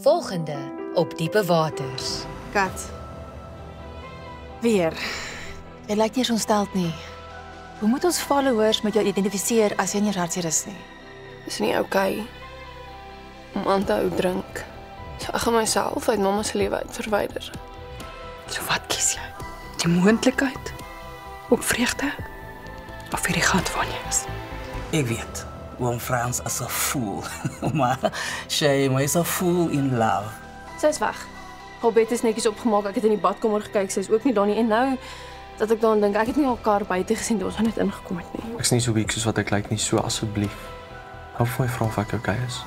Volgende op Diepe Waters. Kat. Weer. Jy lyk nie eens ontsteld nie. Hoe moet ons followers met jou identifiseer as jy nie hartseer is nie? Dis nie oukei om aan te hou drink. So ek gaan myself uit mamma se lewe uit verwyder. So wat kies jy? Die moontlikheid op vreugde of vir die gat van jy is? Ek weet, oom Frans is 'n fool, maar Shame is 'n fool in love. Sy is weg. Haar bed is netjies opgemaak. Ek het in die badkamer gekyk. Sy is ook nie daar nie. En nou dat ek daaraan dink, ek het nie haar kar buite gesien toe ons net ingekom het nie. Ek's nie so weak soos wat ek lyk nie, so asseblief. Hou vir my vra of ek okay is.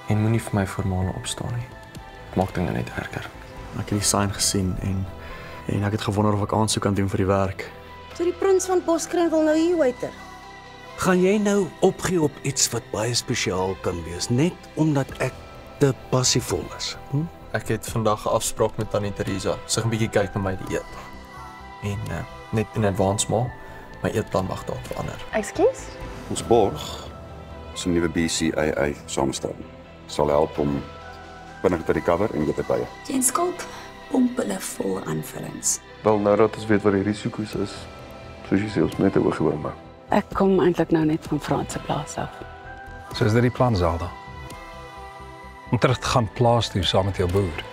En moenie vir my formale opstaan nie. Dit maak dinge net erger. Ek het die sign gesien en ek het gewonder of ek aansoek kan doen vir die werk. So die prins van Boskruin wil nou hier waiter. Gaan jy nou opgee op iets wat baie spesiaal kan wees, net omdat ek te passievol is? Ek het vandag 'n afspraak met Tannie Teresa. Sy gaan 'n bietjie kyk na my dieet. En net in advance maar, my eetplan mag dalk verander. Ekskuus? Ons borg is 'n nuwe BCAA samestelling. Sal help om vinnig te recover en weer te bly. Teen skulp pomp hulle vol aanvullings. Wel, nou dat ons weet wat die risiko's is, soos jy sê, ons moet net 'n oog hou maar. Ek kom eintlik nou net van Frans se plaas af. So is dit die plan, Zelda? Om terug te gaan plaas toe saam met jou boer.